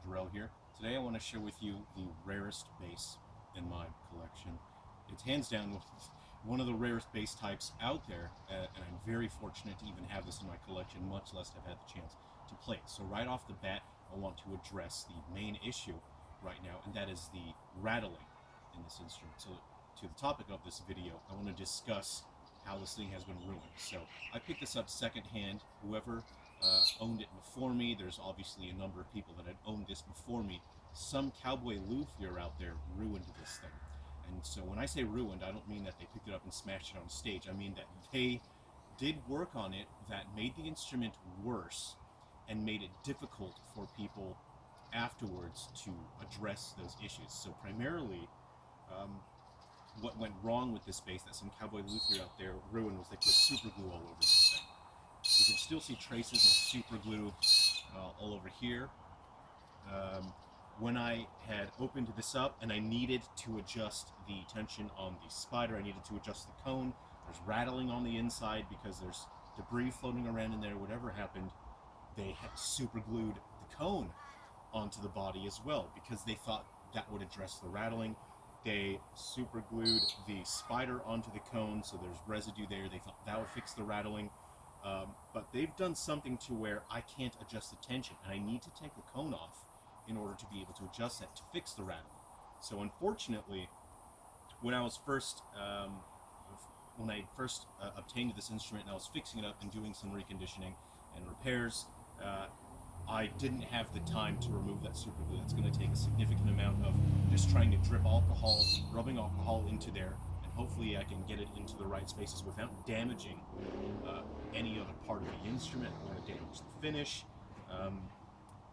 Darrell here. Today I want to share with you the rarest bass in my collection. It's hands down one of the rarest bass types out there, and I'm very fortunate to even have this in my collection, much less have had the chance to play it. So right off the bat, I want to address the main issue right now, and that is the rattling in this instrument. So to the topic of this video, I want to discuss how this thing has been ruined. So I picked this up secondhand. Whoever owned it before me, there's obviously a number of people that had owned this before me. Some cowboy luthier out there ruined this thing. And so when I say ruined, I don't mean that they picked it up and smashed it on stage. I mean that they did work on it that made the instrument worse and made it difficult for people afterwards to address those issues. So primarily, what went wrong with this bass that some cowboy luthier out there ruined was they put super glue all over this thing. You can still see traces of super glue all over here. When I had opened this up and I needed to adjust the tension on the spider, I needed to adjust the cone. There's rattling on the inside because there's debris floating around in there. Whatever happened, they had super glued the cone onto the body as well because they thought that would address the rattling. They super glued the spider onto the cone, so there's residue there. They thought that would fix the rattling. But they've done something to where I can't adjust the tension, and I need to take the cone off in order to be able to adjust that to fix the rattling. So unfortunately, when I first obtained this instrument and I was fixing it up and doing some reconditioning and repairs, I didn't have the time to remove that super glue. That's going to take a significant amount of just trying to drip alcohol, rubbing alcohol into there, and hopefully I can get it into the right spaces without damaging any other part of the instrument. I don't want to damage the finish,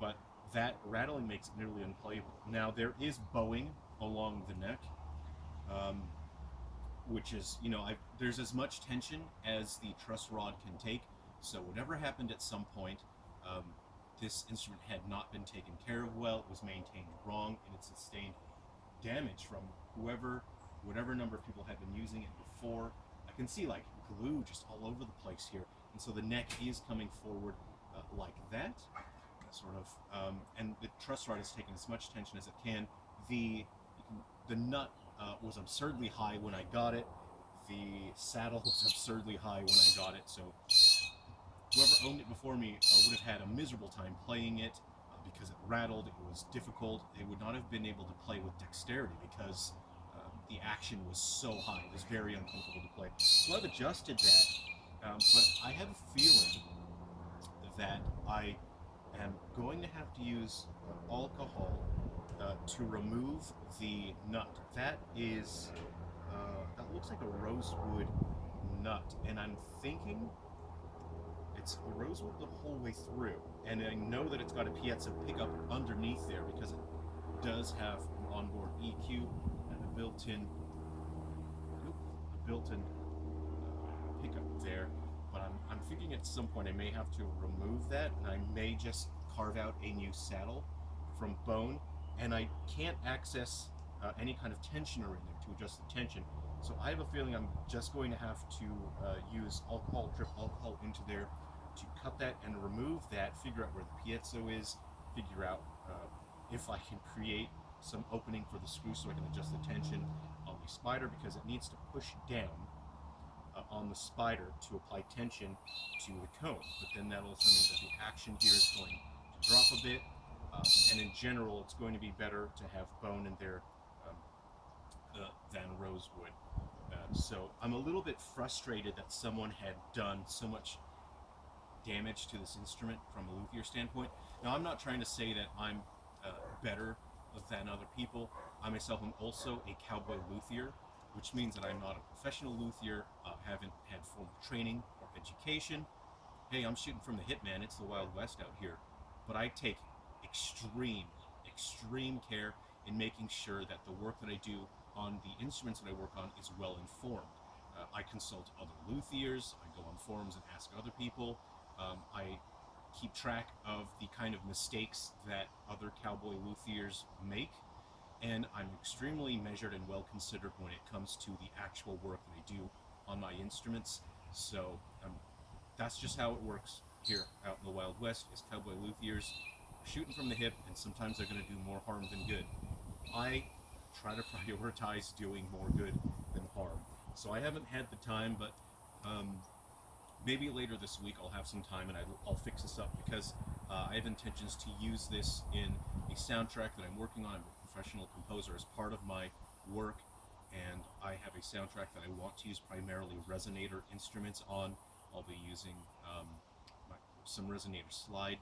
but that rattling makes it nearly unplayable. Now there is bowing along the neck, which is, there's as much tension as the truss rod can take. So whatever happened at some point, this instrument had not been taken care of well. It was maintained wrong, and it sustained damage from whatever number of people had been using it before. I can see like glue just all over the place here, and so the neck is coming forward like that, sort of, and the truss rod has taken as much tension as it can. The nut was absurdly high when I got it. The saddle was absurdly high when I got it, so whoever owned it before me would have had a miserable time playing it because it rattled. It was difficult. They would not have been able to play with dexterity because the action was so high. It was very uncomfortable to play. So I've adjusted that, but I have a feeling that I am going to have to use alcohol to remove the nut. That looks like a rosewood nut, and I'm thinking it's a rosewood the whole way through, and I know that it's got a piezo pickup underneath there because it does have an onboard EQ and a built-in pickup there. But I'm thinking at some point I may have to remove that, and I may just carve out a new saddle from bone, and I can't access any kind of tensioner in there to adjust the tension. So I have a feeling I'm just going to have to use drip alcohol into there to cut that and remove that, figure out where the piezo is, figure out if I can create some opening for the screw so I can adjust the tension on the spider, because it needs to push down on the spider to apply tension to the cone. But then that also means that the action here is going to drop a bit, and in general it's going to be better to have bone in there than rosewood. So I'm a little bit frustrated that someone had done so much damage to this instrument from a luthier standpoint. Now, I'm not trying to say that I'm better than other people. I myself am also a cowboy luthier, which means that I'm not a professional luthier, haven't had formal training or education. Hey, I'm shooting from the hip, man. It's the Wild West out here. But I take extreme care in making sure that the work that I do on the instruments that I work on is well informed. I consult other luthiers, I go on forums and ask other people. I keep track of the kind of mistakes that other cowboy luthiers make, and I'm extremely measured and well considered when it comes to the actual work that I do on my instruments. So that's just how it works here out in the Wild West as cowboy luthiers. shooting from the hip, and sometimes they're going to do more harm than good. I try to prioritize doing more good than harm. So I haven't had the time, but maybe later this week I'll have some time and I'll fix this up, because I have intentions to use this in a soundtrack that I'm working on. I'm a professional composer as part of my work, and I have a soundtrack that I want to use primarily resonator instruments on. I'll be using some resonator slide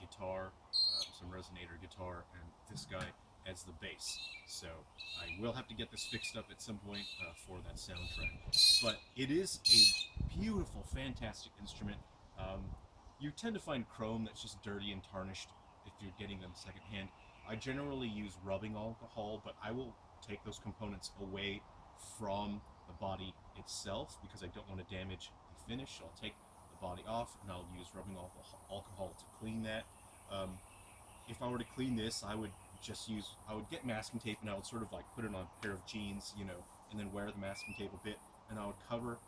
guitar, some resonator guitar, and this guy as the bass. So I will have to get this fixed up at some point for that soundtrack. But it is a beautiful, fantastic instrument. You tend to find chrome that's just dirty and tarnished if you're getting them secondhand. I generally use rubbing alcohol, but I will take those components away from the body itself because I don't want to damage the finish. So I'll take the body off and I'll use rubbing alcohol to clean that. If I were to clean this, I would get masking tape and I would sort of like put it on a pair of jeans, you know, and then wear the masking tape a bit, and I would cover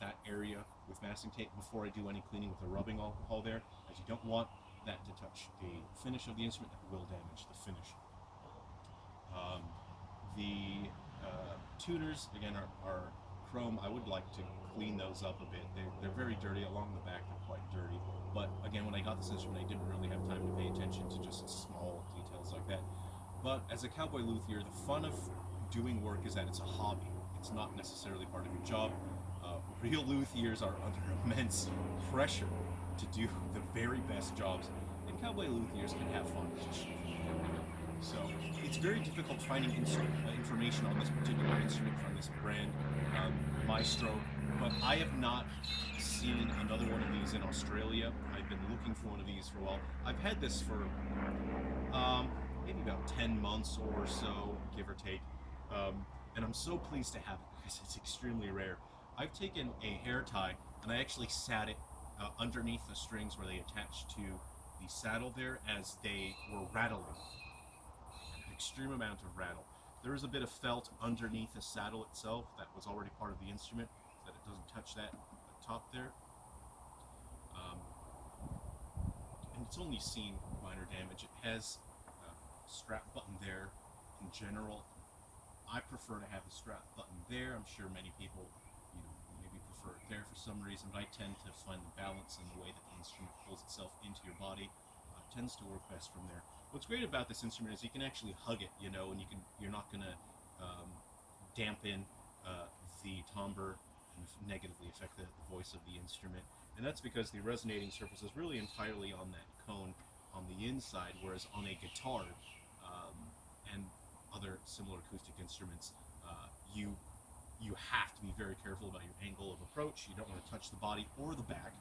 that area with masking tape before I do any cleaning with the rubbing alcohol there, as you don't want that to touch the finish of the instrument. That will damage the finish. The tuners, again, are chrome. I would like to clean those up a bit. They're very dirty. Along the back, they're quite dirty. But again, when I got this instrument, I didn't really have time to pay attention to just small details like that. But as a cowboy luthier, the fun of doing work is that it's a hobby. It's not necessarily part of your job. Real luthiers are under immense pressure to do the very best jobs, and cowboy luthiers can have fun. So it's very difficult finding information on this particular instrument from this brand, Maestro, but I have not seen another one of these in Australia. I've been looking for one of these for a while. I've had this for maybe about 10 months or so, give or take, and I'm so pleased to have it because it's extremely rare. I've taken a hair tie and I actually sat it underneath the strings where they attach to the saddle there as they were rattling. An extreme amount of rattle. There is a bit of felt underneath the saddle itself that was already part of the instrument, so that it doesn't touch that top there. And it's only seen minor damage. It has a strap button there. In general, I prefer to have the strap button there. I'm sure many people, maybe prefer it there for some reason, but I tend to find the balance in the way that the instrument pulls itself into your body tends to work best from there. What's great about this instrument is you can actually hug it, and you're not going to dampen the timbre and negatively affect the voice of the instrument. And that's because the resonating surface is really entirely on that cone on the inside, whereas on a guitar and other similar acoustic instruments, you have to be very careful about your angle of approach. You don't want to touch the body or the back,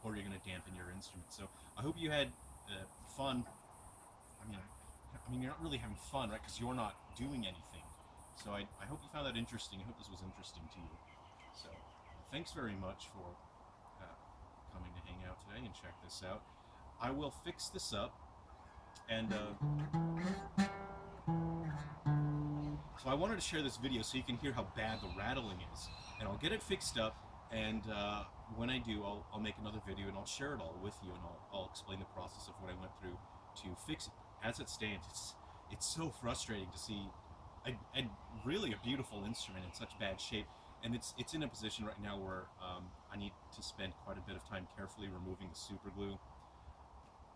or you're going to dampen your instrument. So I hope you had fun. I mean, you're not really having fun, right? Because you're not doing anything. So I hope you found that interesting. I hope this was interesting to you. So thanks very much for coming to hang out today and check this out. I will fix this up, and so I wanted to share this video so you can hear how bad the rattling is, and I'll get it fixed up, and when I do, I'll make another video and I'll share it all with you, and I'll explain the process of what I went through to fix it. As it stands, it's so frustrating to see a really a beautiful instrument in such bad shape, and it's in a position right now where I need to spend quite a bit of time carefully removing the super glue.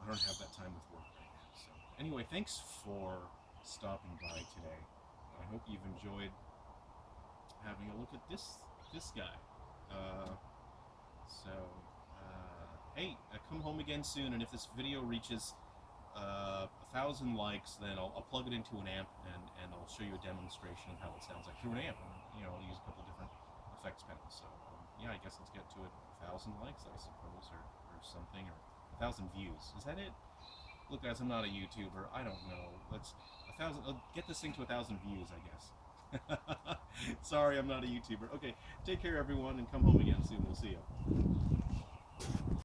I don't have that time with work right now. So anyway, thanks for stopping by today. I hope you've enjoyed having a look at this guy. Hey, come home again soon, and if this video reaches 1,000 likes, then I'll plug it into an amp, and I'll show you a demonstration of how it sounds like through an amp. And, I'll use a couple different effects panels. So yeah, I guess let's get to it. 1,000 likes, I suppose, or something, or 1,000 views. Is that it? Look, guys, I'm not a YouTuber. I don't know. Let's get this thing to 1,000 views, I guess. Sorry, I'm not a YouTuber. Okay, take care, everyone, and come home again soon. We'll see you.